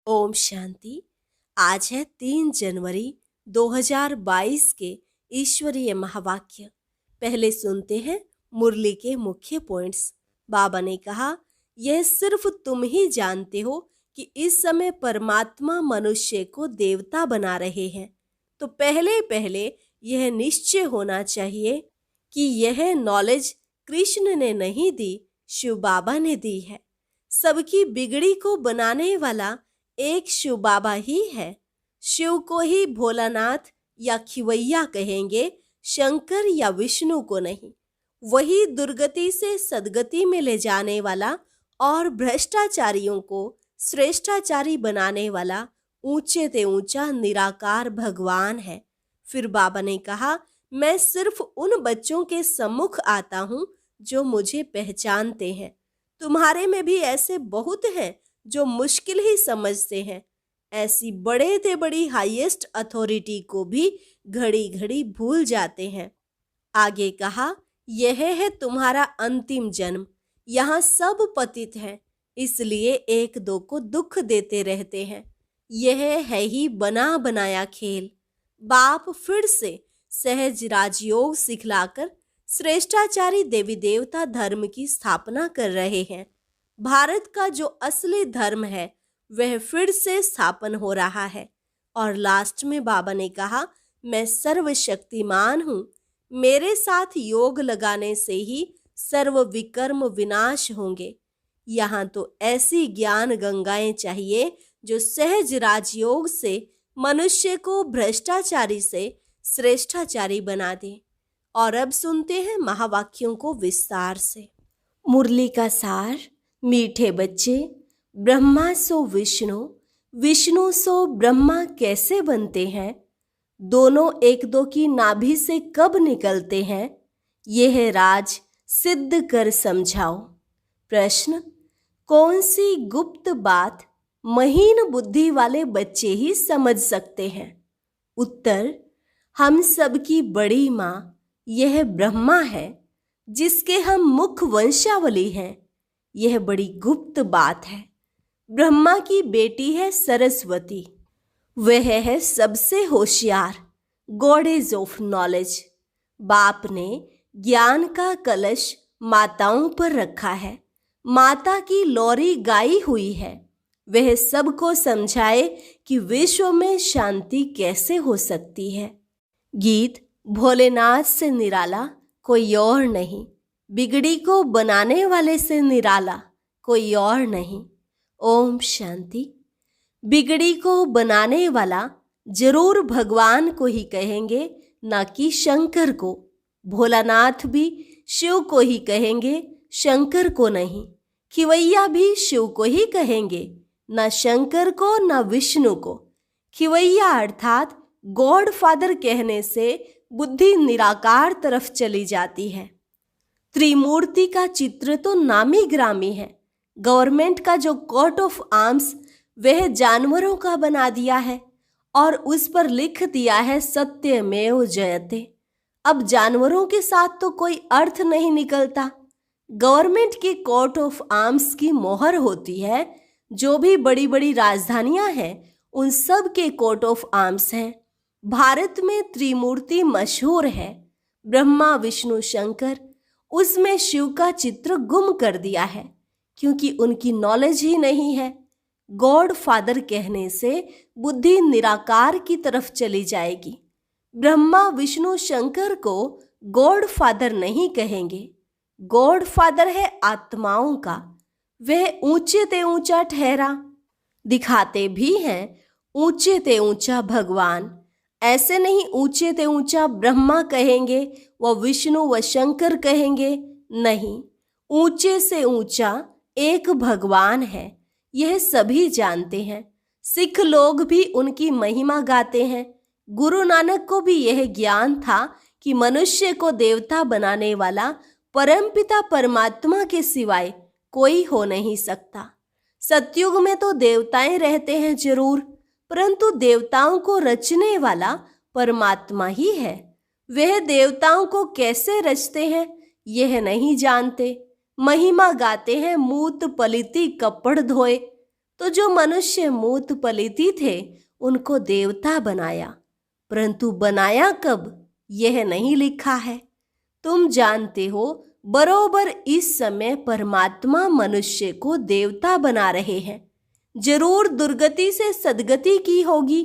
ओम शांति। आज है 3 जनवरी 2022 के ईश्वरीय महावाक्य। पहले सुनते हैं मुरली के मुख्य पॉइंट्स। बाबा ने कहा, यह सिर्फ तुम ही जानते हो कि इस समय परमात्मा मनुष्य को देवता बना रहे हैं। तो पहले पहले यह निश्चय होना चाहिए कि यह नॉलेज कृष्ण ने नहीं दी, शिव बाबा ने दी है। सबकी बिगड़ी को बनाने वाला एक शिव बाबा ही है। शिव को ही भोलानाथ या खिवैया कहेंगे, शंकर या विष्णु को नहीं। वही दुर्गति से सदगति में ले जाने वाला और भ्रष्टाचारियों को श्रेष्ठाचारी बनाने वाला ऊंचे ते ऊंचा निराकार भगवान है। फिर बाबा ने कहा, मैं सिर्फ उन बच्चों के सम्मुख आता हूँ जो मुझे पहचानते हैं। तुम्हारे में भी ऐसे बहुत हैं जो मुश्किल ही समझते हैं। ऐसी बड़े ते बड़ी हाईएस्ट अथॉरिटी को भी घड़ी घड़ी भूल जाते हैं। आगे कहा, यह है तुम्हारा अंतिम जन्म। यहाँ सब पतित हैं, इसलिए एक दो को दुख देते रहते हैं। यह है ही बना बनाया खेल। बाप फिर से सहज राजयोग सिखलाकर श्रेष्ठाचारी देवी देवता धर्म की स्थापना कर रहे हैं। भारत का जो असली धर्म है वह फिर से स्थापन हो रहा है। और लास्ट में बाबा ने कहा, मैं सर्वशक्तिमान हूँ। मेरे साथ योग लगाने से ही सर्व विकर्म विनाश होंगे। यहाँ तो ऐसी ज्ञान गंगाएं चाहिए जो सहज राजयोग से मनुष्य को भ्रष्टाचारी से श्रेष्ठाचारी बना दे। और अब सुनते हैं महावाक्यों को विस्तार से। मुरली का सार। मीठे बच्चे, ब्रह्मा सो विष्णु, विष्णु सो ब्रह्मा कैसे बनते हैं? दोनों एक दो की नाभि से कब निकलते हैं? यह राज सिद्ध कर समझाओ। प्रश्न, कौन सी गुप्त बात महीन बुद्धि वाले बच्चे ही समझ सकते हैं? उत्तर, हम सबकी बड़ी माँ यह ब्रह्मा है, जिसके हम मुख वंशावली हैं। यह बड़ी गुप्त बात है। ब्रह्मा की बेटी है सरस्वती। वह है सबसे होशियार, गॉडेज ऑफ नॉलेज। बाप ने ज्ञान का कलश माताओं पर रखा है। माता की लोरी गाई हुई है। वह सबको समझाए कि विश्व में शांति कैसे हो सकती है। गीत, भोलेनाथ से निराला कोई और नहीं, बिगड़ी को बनाने वाले से निराला कोई और नहीं। ओम शांति। बिगड़ी को बनाने वाला जरूर भगवान को ही कहेंगे, ना कि शंकर को। भोलानाथ भी शिव को ही कहेंगे, शंकर को नहीं। खिवैया भी शिव को ही कहेंगे, ना शंकर को ना विष्णु को। खिवैया अर्थात गॉड फादर कहने से बुद्धि निराकार तरफ चली जाती है। त्रिमूर्ति का चित्र तो नामी ग्रामी है। गवर्नमेंट का जो कोट ऑफ आर्म्स वह जानवरों का बना दिया है और उस पर लिख दिया है सत्यमेव जयते। अब जानवरों के साथ तो कोई अर्थ नहीं निकलता। गवर्नमेंट की कोट ऑफ आर्म्स की मोहर होती है। जो भी बड़ी बड़ी राजधानियां हैं उन सब के कोट ऑफ आर्म्स हैं। भारत में त्रिमूर्ति मशहूर है, ब्रह्मा विष्णु शंकर। उसमें शिव का चित्र गुम कर दिया है क्योंकि उनकी नॉलेज ही नहीं है। गॉड फादर कहने से बुद्धि निराकार की तरफ चली जाएगी। ब्रह्मा विष्णु शंकर को गॉड फादर नहीं कहेंगे। गॉड फादर है आत्माओं का। वह ऊंचे ते ऊंचा ठहरा, दिखाते भी हैं ऊंचे ते ऊंचा भगवान। ऐसे नहीं ऊंचे ते ऊंचा ब्रह्मा कहेंगे व विष्णु व शंकर कहेंगे, नहीं। ऊंचे से ऊंचा एक भगवान है, यह सभी जानते हैं। सिख लोग भी उनकी महिमा गाते हैं। गुरु नानक को भी यह ज्ञान था कि मनुष्य को देवता बनाने वाला परमपिता परमात्मा के सिवाय कोई हो नहीं सकता। सतयुग में तो देवताएं रहते हैं जरूर, परंतु देवताओं को रचने वाला परमात्मा ही है। वह देवताओं को कैसे रचते हैं यह नहीं जानते। महिमा गाते हैं मूत पलिती कपड़ धोए। तो जो मनुष्य मूत पलिती थे उनको देवता बनाया, परंतु बनाया कब यह नहीं लिखा है। तुम जानते हो बरोबर इस समय परमात्मा मनुष्य को देवता बना रहे हैं। जरूर दुर्गति से सदगति की होगी,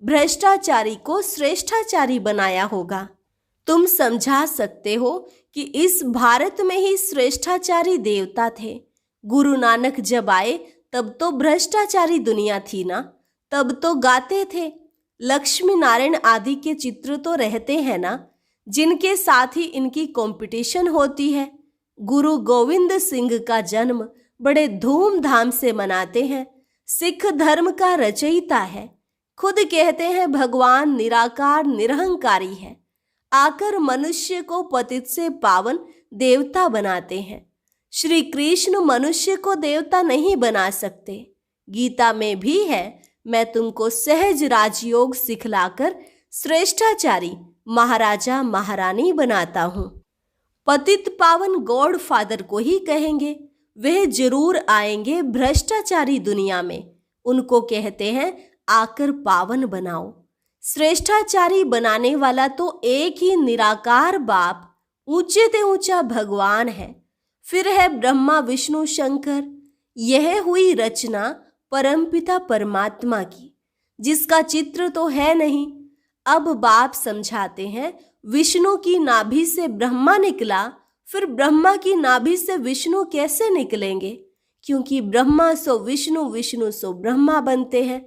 भ्रष्टाचारी को श्रेष्ठाचारी बनाया होगा। तुम समझा सकते हो कि इस भारत में ही श्रेष्ठाचारी देवता थे। गुरु नानक जब आए तब तो भ्रष्टाचारी दुनिया थी ना, तब तो गाते थे। लक्ष्मी नारायण आदि के चित्र तो रहते हैं ना, जिनके साथ ही इनकी कंपटीशन होती है। गुरु गोविंद सिंह का जन्म बड़े धूमधाम से मनाते हैं। सिख धर्म का रचयिता है, खुद कहते हैं भगवान निराकार निरहंकारी है। आकर मनुष्य को पतित से पावन देवता बनाते हैं। श्री कृष्ण मनुष्य को देवता नहीं बना सकते। गीता में भी है, मैं तुमको सहज राजयोग सिखलाकर श्रेष्ठाचारी महाराजा महारानी बनाता हूँ। पतित पावन गॉड फादर को ही कहेंगे, वह जरूर आएंगे भ्रष्टाचारी दुनिया में। उनको कहते हैं आकर पावन बनाओ। श्रेष्ठाचारी बनाने वाला तो एक ही निराकार बाप, ऊंचे ते ऊंचा भगवान है। फिर है ब्रह्मा विष्णु शंकर। यह हुई रचना परमपिता परमात्मा की, जिसका चित्र तो है नहीं। अब बाप समझाते हैं, विष्णु की नाभि से ब्रह्मा निकला, फिर ब्रह्मा की नाभि से विष्णु कैसे निकलेंगे? क्योंकि ब्रह्मा सो विष्णु, विष्णु सो ब्रह्मा बनते हैं।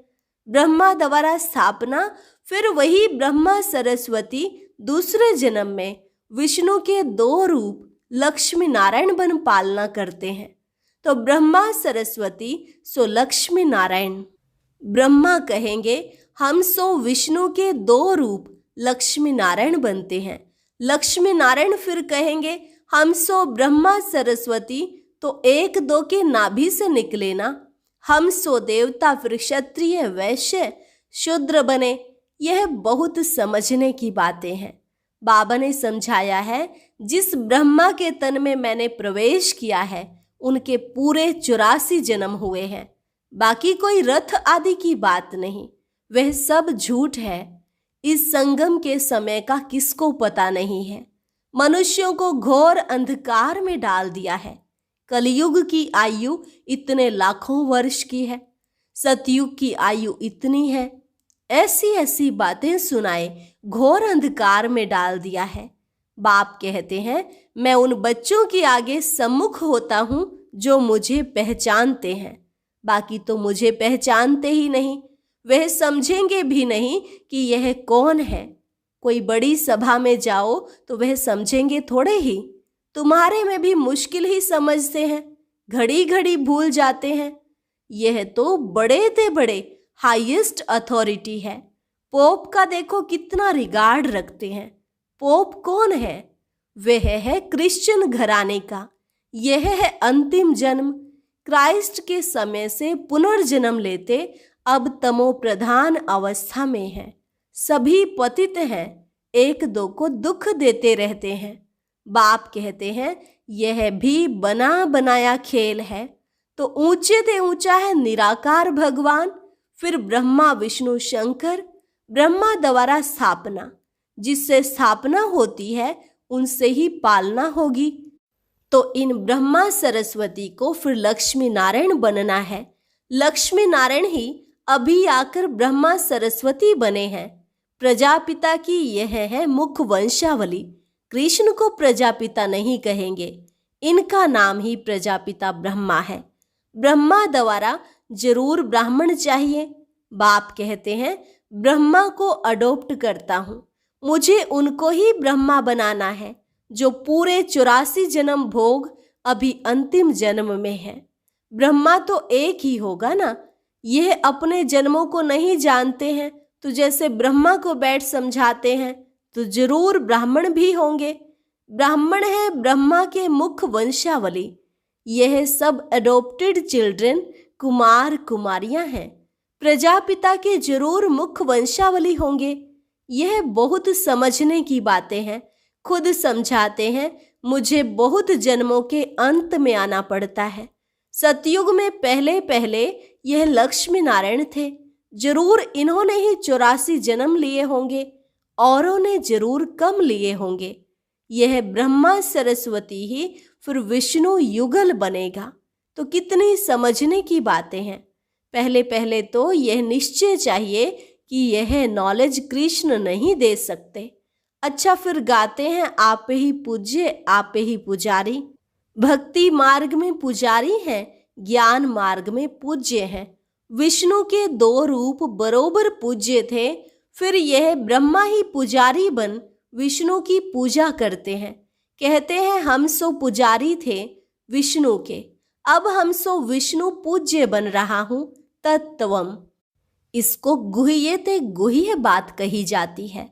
ब्रह्मा द्वारा स्थापना, फिर वही ब्रह्मा सरस्वती दूसरे जन्म में विष्णु के दो रूप लक्ष्मी नारायण बन पालना करते हैं। तो ब्रह्मा सरस्वती सो लक्ष्मी नारायण। ब्रह्मा कहेंगे हम सो विष्णु के दो रूप लक्ष्मी नारायण बनते हैं। लक्ष्मी नारायण फिर कहेंगे हम सो ब्रह्मा सरस्वती तो एक दो के नाभि से निकले ना। हम सो देवता, फिर क्षत्रिय वैश्य शूद्र बने। यह बहुत समझने की बातें हैं। बाबा ने समझाया है, जिस ब्रह्मा के तन में मैंने प्रवेश किया है उनके पूरे 84 जन्म हुए हैं। बाकी कोई रथ आदि की बात नहीं, वह सब झूठ है। इस संगम के समय का किसको पता नहीं है। मनुष्यों को घोर अंधकार में डाल दिया है। कलयुग की आयु इतने लाखों वर्ष की है, सतयुग की आयु इतनी है। ऐसी ऐसी बातें सुनाए घोर अंधकार में डाल दिया है। बाप कहते हैं, मैं उन बच्चों के आगे सम्मुख होता हूँ जो मुझे पहचानते हैं। बाकी तो मुझे पहचानते ही नहीं, वह समझेंगे भी नहीं कि यह कौन है। कोई बड़ी सभा में जाओ तो वह समझेंगे थोड़े ही। तुम्हारे में भी मुश्किल ही समझते हैं, घड़ी घड़ी भूल जाते हैं। यह तो बड़े ते बड़े हाईएस्ट अथॉरिटी है। पोप का देखो कितना रिगार्ड रखते हैं। पोप कौन है? वह है क्रिश्चियन घराने का। यह है अंतिम जन्म। क्राइस्ट के समय से पुनर्जन्म लेते अब तमो प्रधान अवस्था में है। सभी पतित हैं, एक दो को दुख देते रहते हैं। बाप कहते हैं यह भी बना बनाया खेल है। तो ऊंचे ते ऊंचा है निराकार भगवान, फिर ब्रह्मा विष्णु शंकर। ब्रह्मा द्वारा स्थापना, जिससे स्थापना होती है उनसे ही पालना होगी। तो इन ब्रह्मा सरस्वती को फिर लक्ष्मी नारायण बनना है। लक्ष्मी नारायण ही अभी आकर ब्रह्मा सरस्वती बने हैं। प्रजापिता की यह है मुख वंशावली। कृष्ण को प्रजापिता नहीं कहेंगे, इनका नाम ही प्रजापिता ब्रह्मा है। ब्रह्मा द्वारा जरूर ब्राह्मण चाहिए। बाप कहते हैं ब्रह्मा को अडॉप्ट करता हूँ, मुझे उनको ही ब्रह्मा बनाना है जो पूरे 84 जन्म भोग अभी अंतिम जन्म में है। ब्रह्मा तो एक ही होगा ना। यह अपने जन्मों को नहीं जानते हैं, तो जैसे ब्रह्मा को बैठ समझाते हैं तो जरूर ब्राह्मण भी होंगे। ब्राह्मण है ब्रह्मा के मुख वंशावली। यह सब अडॉप्टेड चिल्ड्रन कुमार कुमारियां हैं। प्रजापिता के जरूर मुख वंशावली होंगे। यह बहुत समझने की बातें हैं। खुद समझाते हैं मुझे बहुत जन्मों के अंत में आना पड़ता है। सतयुग में पहले पहले यह लक्ष्मी नारायण थे। जरूर इन्होंने ही 84 जन्म लिए होंगे, औरों ने जरूर कम लिए होंगे। यह ब्रह्मा सरस्वती ही फिर विष्णु युगल बनेगा। तो कितनी समझने की बातें हैं। पहले पहले तो यह निश्चय चाहिए कि यह नॉलेज कृष्ण नहीं दे सकते। अच्छा, फिर गाते हैं आप ही पूज्य आप ही पुजारी। भक्ति मार्ग में पुजारी हैं, ज्ञान मार्ग में पूज्य हैं। विष्णु के 2 रूप बरोबर पूज्य थे, फिर यह ब्रह्मा ही पुजारी बन विष्णु की पूजा करते हैं। कहते हैं हम सो पुजारी थे विष्णु के, अब हम सो विष्णु पूज्य बन रहा हूं तत्वम। इसको गुह्यते गुह्य बात कही जाती है।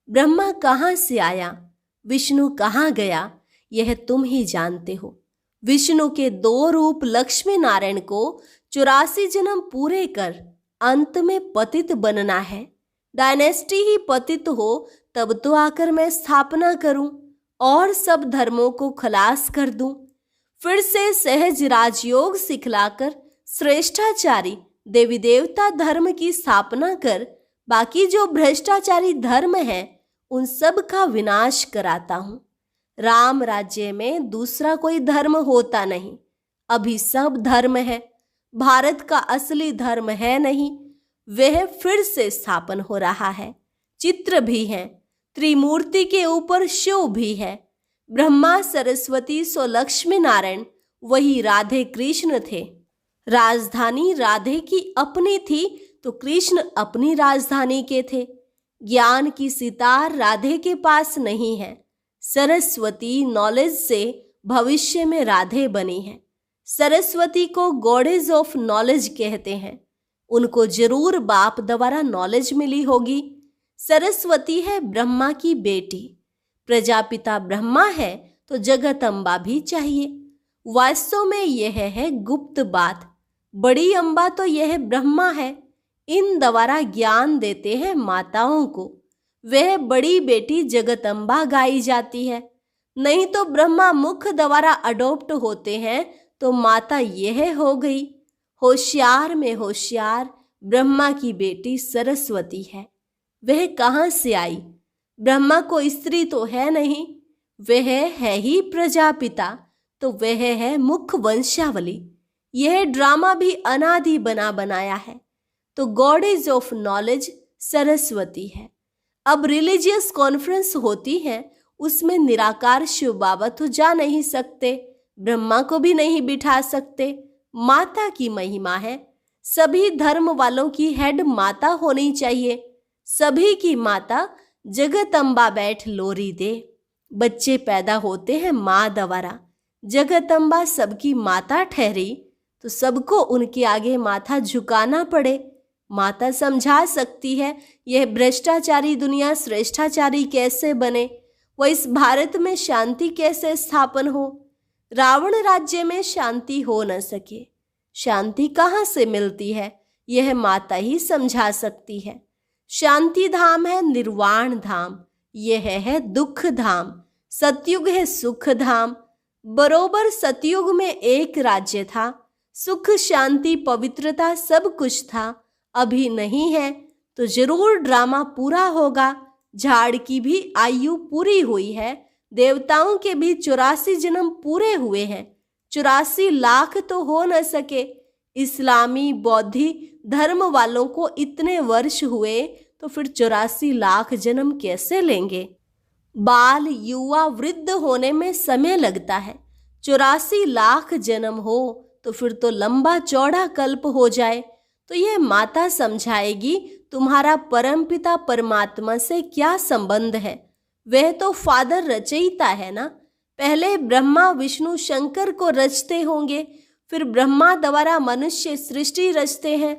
ब्रह्मा कहाँ से आया, विष्णु कहाँ गया, यह तुम ही जानते हो। विष्णु के 2 रूप लक्ष्मी नारायण को 84 जन्म पूरे कर अंत में पतित बनना है। डायनेस्टी ही पतित हो तब तो आकर मैं स्थापना करूं और सब धर्मों को खलास कर दूं। फिर से सहज राजयोग सिखलाकर श्रेष्ठाचारी देवी देवता धर्म की स्थापना कर बाकी जो भ्रष्टाचारी धर्म है उन सब का विनाश कराता हूं। राम राज्य में दूसरा कोई धर्म होता नहीं, अभी सब धर्म है। भारत का असली धर्म है नहीं, वह फिर से स्थापन हो रहा है। चित्र भी हैं, त्रिमूर्ति के ऊपर शिव भी है। ब्रह्मा सरस्वती सो लक्ष्मी नारायण वही राधे कृष्ण थे। राजधानी राधे की अपनी थी तो कृष्ण अपनी राजधानी के थे। ज्ञान की सितार राधे के पास नहीं है। सरस्वती नॉलेज से भविष्य में राधे बनी है। सरस्वती को गॉडेज ऑफ नॉलेज कहते हैं। उनको जरूर बाप द्वारा नॉलेज मिली होगी। सरस्वती है ब्रह्मा की बेटी। प्रजापिता ब्रह्मा है तो जगत अम्बा भी चाहिए। वास्तव में यह है गुप्त बात। बड़ी अम्बा तो यह ब्रह्मा है। इन द्वारा ज्ञान देते हैं माताओं को। वह बड़ी बेटी जगत अम्बा गाई जाती है। नहीं तो ब्रह्मा मुख द्वारा अडॉप्ट होते हैं तो माता यह हो गई। होशियार में होशियार ब्रह्मा की बेटी सरस्वती है। वह कहाँ से आई? ब्रह्मा को स्त्री तो है नहीं, वह है ही प्रजापिता, तो वह है मुख वंशावली। यह ड्रामा भी अनादि बना बनाया है। तो गॉडेज ऑफ नॉलेज सरस्वती है। अब रिलीजियस कॉन्फ्रेंस होती है, उसमें निराकार शिव बाबा तो जा नहीं सकते, ब्रह्मा को भी नहीं बिठा सकते। माता की महिमा है। सभी धर्म वालों की हेड माता होनी चाहिए। सभी की माता जगत अम्बा बैठ लोरी दे। बच्चे पैदा होते हैं माँ द्वारा। जगत अम्बा सबकी माता ठहरी तो सबको उनके आगे माथा झुकाना पड़े। माता समझा सकती है यह भ्रष्टाचारी दुनिया श्रेष्ठाचारी कैसे बने, वह इस भारत में शांति कैसे स्थापन हो। रावण राज्य में शांति हो न सके। शांति कहाँ से मिलती है, यह माता ही समझा सकती है। शांति धाम है निर्वाण धाम, यह है दुख धाम। सतयुग है सुख धाम। बरोबर सतयुग में एक राज्य था, सुख शांति पवित्रता सब कुछ था। अभी नहीं है तो जरूर ड्रामा पूरा होगा। झाड़ की भी आयु पूरी हुई है, देवताओं के भी 84 जन्म पूरे हुए हैं। 84 लाख तो हो न सके। इस्लामी बौद्धि धर्म वालों को इतने वर्ष हुए तो फिर 84 लाख जन्म कैसे लेंगे? बाल युवा वृद्ध होने में समय लगता है। 84 लाख जन्म हो तो फिर तो लंबा चौड़ा कल्प हो जाए। तो यह माता समझाएगी तुम्हारा परमपिता परमात्मा से क्या संबंध है। वह तो फादर रचयिता है ना। पहले ब्रह्मा विष्णु शंकर को रचते होंगे, फिर ब्रह्मा द्वारा मनुष्य सृष्टि रचते हैं।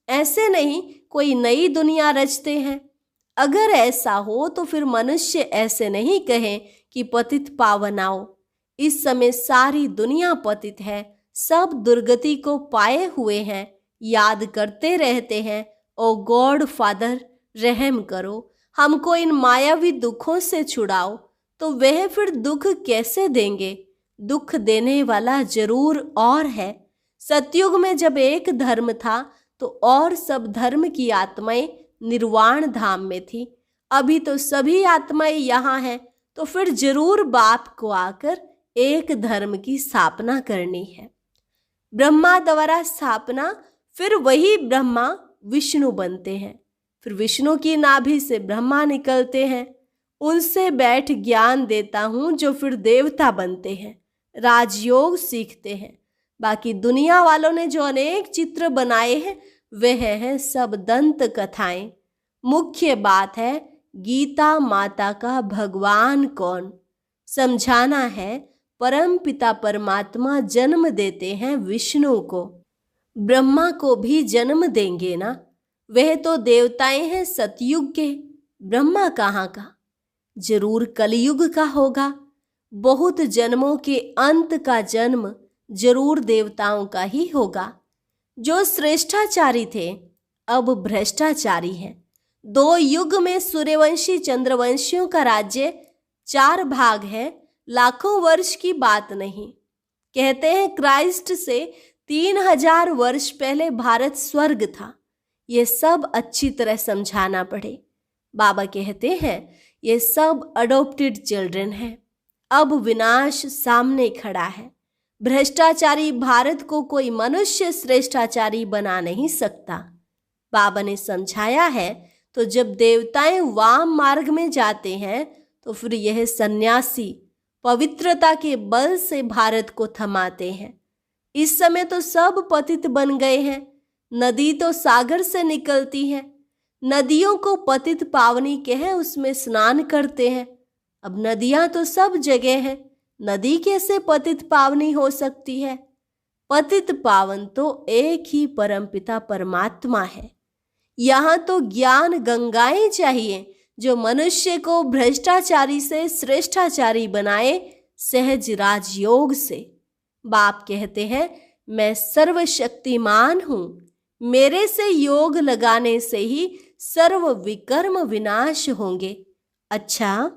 ऐसे नहीं कोई नई दुनिया रचते हैं। अगर ऐसा हो तो फिर मनुष्य ऐसे नहीं कहें कि पतित पावन आओ। इस समय सारी दुनिया पतित है, सब दुर्गति को पाए हुए हैं, याद करते रहते हैं ओ गॉड फादर रहम करो, हमको इन मायावी दुखों से छुड़ाओ। तो वह फिर दुख कैसे देंगे? दुख देने वाला जरूर और है। सतयुग में जब एक धर्म था तो और सब धर्म की आत्माएं निर्वाण धाम में थी। अभी तो सभी आत्माएं यहाँ हैं, तो फिर जरूर बाप को आकर एक धर्म की स्थापना करनी है। ब्रह्मा द्वारा स्थापना, फिर वही ब्रह्मा विष्णु बनते हैं, फिर विष्णु की नाभि से ब्रह्मा निकलते हैं, उनसे बैठ ज्ञान देता हूं जो फिर देवता बनते हैं, राजयोग सीखते हैं। बाकी दुनिया वालों ने जो अनेक चित्र बनाए हैं वह हैं सब दंत कथाएं। मुख्य बात है गीता माता का भगवान कौन, समझाना है परम पिता परमात्मा जन्म देते हैं विष्णु को। ब्रह्मा को भी जन्म देंगे ना, वह तो देवताएं हैं सतयुग के, ब्रह्मा कहाँ का? जरूर कलयुग का होगा। बहुत जन्मों के अंत का जन्म जरूर देवताओं का ही होगा। जो श्रेष्ठाचारी थे अब भ्रष्टाचारी हैं। 2 युग में सूर्यवंशी चंद्रवंशियों का राज्य 4 भाग है, लाखों वर्ष की बात नहीं। कहते हैं क्राइस्ट से 3000 वर्ष पहले भारत स्वर्ग था। ये सब अच्छी तरह समझाना पड़े। बाबा कहते हैं ये सब अडॉप्टेड चिल्ड्रन हैं। अब विनाश सामने खड़ा है। भ्रष्टाचारी भारत को कोई मनुष्य श्रेष्ठाचारी बना नहीं सकता। बाबा ने समझाया है तो जब देवताएं वाम मार्ग में जाते हैं तो फिर यह सन्यासी पवित्रता के बल से भारत को थमाते हैं। इस समय तो सब पतित बन गए हैं। नदी तो सागर से निकलती है, नदियों को पतित पावनी कह उसमें स्नान करते हैं। अब नदियां तो सब जगह हैं, नदी कैसे पतित पावनी हो सकती है? पतित पावन तो एक ही परमपिता परमात्मा है। यहाँ तो ज्ञान गंगाएं चाहिए जो मनुष्य को भ्रष्टाचारी से श्रेष्ठाचारी बनाए, सहज राजयोग से। बाप कहते हैं मैं सर्वशक्तिमान हूँ, मेरे से योग लगाने से ही सर्व विकर्म विनाश होंगे। अच्छा,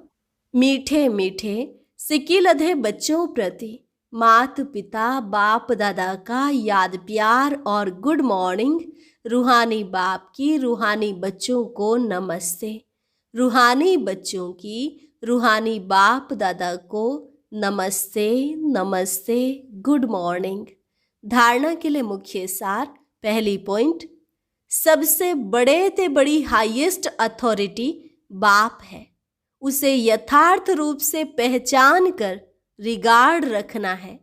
मीठे मीठे सिकिलधे बच्चों प्रति मात पिता बाप दादा का याद प्यार और गुड मॉर्निंग। रूहानी बाप की रूहानी बच्चों को नमस्ते। रूहानी बच्चों की रूहानी बाप दादा को नमस्ते नमस्ते, गुड मॉर्निंग। धारणा के लिए मुख्य सार। पहली पॉइंट, सबसे बड़े ते बड़ी हाईएस्ट अथॉरिटी बाप है। उसे यथार्थ रूप से पहचान कर रिगार्ड रखना है।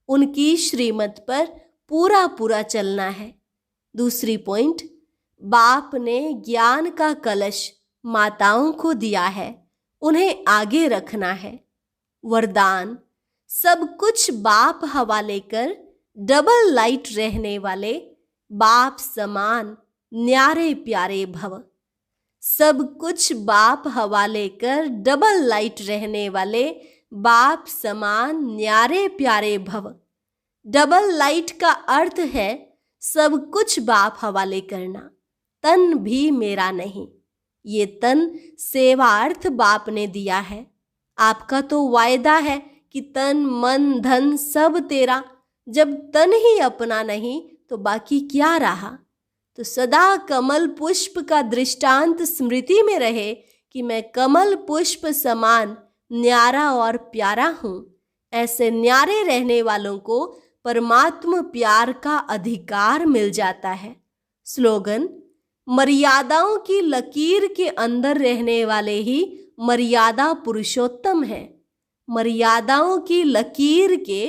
उनकी श्रीमत पर पूरा पूरा चलना है। दूसरी पॉइंट, बाप ने ज्ञान का कलश माताओं को दिया है, उन्हें आगे रखना है। वरदान, सब कुछ बाप हवाले कर डबल लाइट रहने वाले बाप समान न्यारे प्यारे भव। सब कुछ बाप हवाले कर डबल लाइट रहने वाले बाप समान न्यारे प्यारे भव। डबल लाइट का अर्थ है सब कुछ बाप हवाले करना, तन भी मेरा नहीं। ये तन सेवार्थ बाप ने दिया है। आपका तो वायदा है कि तन मन धन सब तेरा। जब तन ही अपना नहीं तो बाकी क्या रहा? तो सदा कमल पुष्प का दृष्टांत स्मृति में रहे कि मैं कमल पुष्प समान न्यारा और प्यारा हूँ। ऐसे न्यारे रहने वालों को परमात्मा प्यार का अधिकार मिल जाता है। स्लोगन, मर्यादाओं की लकीर के अंदर रहने वाले ही मर्यादा पुरुषोत्तम हैं। मर्यादाओं की लकीर के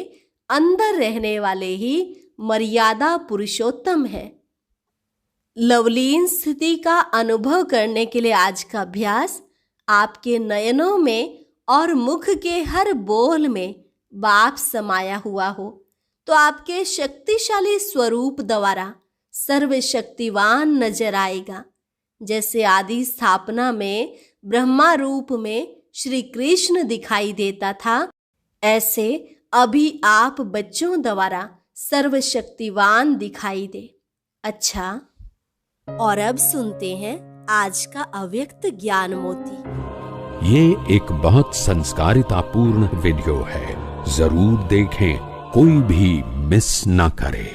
अंदर रहने वाले ही मर्यादा पुरुषोत्तम है। लवलीन स्थिति का अनुभव करने के लिए आज का अभ्यास, आपके नयनों में और मुख के हर बोल में बाप समाया हुआ हो तो आपके शक्तिशाली स्वरूप द्वारा सर्वशक्तिवान नजर आएगा। जैसे आदि स्थापना में ब्रह्मा रूप में श्री कृष्ण दिखाई देता था, ऐसे अभी आप बच्चों द्वारा सर्वशक्तिवान दिखाई दे। अच्छा, और अब सुनते हैं आज का अव्यक्त ज्ञान मोती। ये एक बहुत संस्कारितापूर्ण वीडियो है, जरूर देखें, कोई भी मिस ना करे।